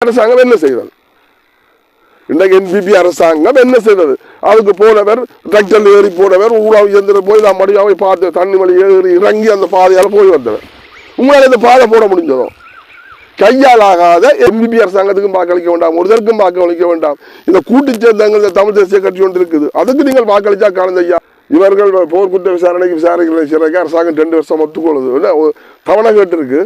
அரசாங்கம் என்ன செய்தது? இன்றைக்கு என்பிபி அரசாங்கம் என்ன செய்தது? அதுக்கு போனவர் டிராக்டர் ஏறி போனவர் ஊழல் இயந்திரம் போய் நான் மடியாவை பார்த்து தண்ணி மணி ஏறி இறங்கி அந்த பாதையால் போய் வந்தவர். உங்களால் இந்த பாதை போட முடிஞ்சதோ? கையால் ஆகாத என்பிபி அரசாங்கத்துக்கும் வாக்களிக்க வேண்டாம், ஒருத்தருக்கும் வாக்களிக்க வேண்டாம். இந்த கூட்டு சேர்ந்தங்கள் இந்த தமிழ் தேசிய கட்சி ஒன்று இருக்குது, அதுக்கு நீங்கள் வாக்களிச்சா காணும் ஐயா. இவர்கள் போர்க்குற்ற விசாரணைக்கு அரசாங்கம் 2 வருஷம் ஒத்துக்கொள்ளுது, தவணை கேட்டிருக்கு.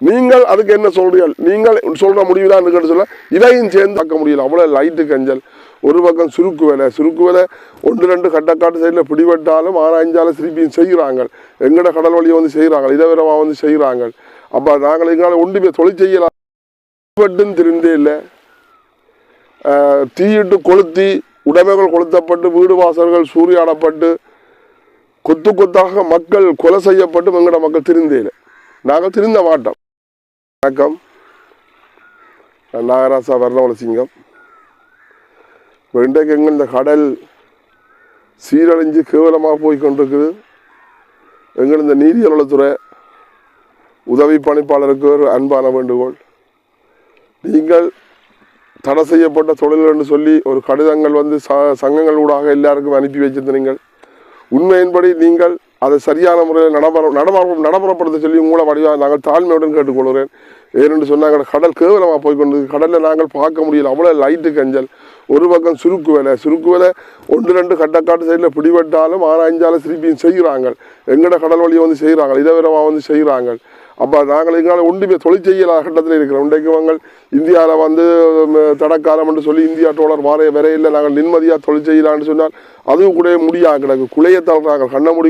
நீங்கள் அதுக்கு என்ன சொல்றீர்கள்? நீங்கள் சொல்ற முடிவு தான் கேட்டு சொல்ல இதையும் சேர்ந்து பார்க்க முடியல. அவ்வளோ லைட்டு கஞ்சல். ஒரு பக்கம் சுருக்கு வேலை 1-2 கட்டக்காட்டு சைடில் பிடிபட்டாலும் ஆராய்ஞ்சாலும் திருப்பியும் செய்கிறாங்க. எங்கட கடல் வழியை வந்து செய்கிறாங்க, இடவிரமாக வந்து செய்கிறாங்க. அப்போ நாங்கள் எங்களால் ஒன்றுமே தொழில் செய்யலாம். பட்டுன்னு திருந்தே இல்லை. தீயிட்டு கொளுத்தி உடைமைகள் கொளுத்தப்பட்டு வீடு வாசல்கள் சூறையாடப்பட்டு கொத்து கொத்தாக மக்கள் கொலை செய்யப்பட்டு எங்கட மக்கள் திருந்தே இல்லை. நாங்கள் திருந்த மாட்டோம். வணக்கம், நாகராசா வர்ணவலசிங்கம். இன்றைக்கு எங்கள் இந்த கடல் சீரழிஞ்சு கேவலமாக போய் கொண்டிருக்குது. எங்கள் இந்த நீதியலுத்துறை உதவி பணிப்பாளருக்கு ஒரு அன்பான வேண்டுகோள். நீங்கள் தடை செய்யப்பட்ட தொழில்கள் என்று சொல்லி ஒரு கடிதங்கள் வந்து சங்கங்கள் ஊடாக எல்லாருக்கும் அனுப்பி வச்சிருந்தீங்கள். உண்மையின்படி நீங்கள் அதை சரியான முறையில் நடைமுறைப்படுத்த சொல்லி உங்களை வடிவாக நாங்கள் தாழ்மையுடன் கேட்டுக்கொள்கிறேன். ஏனென்று சொன்னாங்க கடல் கேவலமாக போய்கொண்டு கடலில் நாங்கள் பார்க்க முடியல. அவ்வளோ லைட்டு கஞ்சல். ஒரு பக்கம் சுருக்கு வேலை 1-2 கட்டக்காட்டு சைடில் பிடிபட்டாலும் ஆராய்ஞ்சாலும் திருப்பியும் செய்கிறாங்க. எங்கட கடல் வழியை வந்து செய்கிறாங்க, இடவிரமாக வந்து செய்கிறாங்க. அப்போ நாங்கள் எங்களால் ஒன்றுமே தொழில் செய்யலாத கட்டத்தில் இருக்கிறோம். இன்றைக்கு நாங்கள் இந்தியாவில் வந்து தடக்காலம் என்று சொல்லி இந்தியா டோலர் வரையில் நாங்கள் நிம்மதியாக தொழில் செய்யலான்னு சொன்னால் அதுவும் கூட முடியாது கிடக்கு. குலையை தள்ளுறாங்க, கண்ண முடி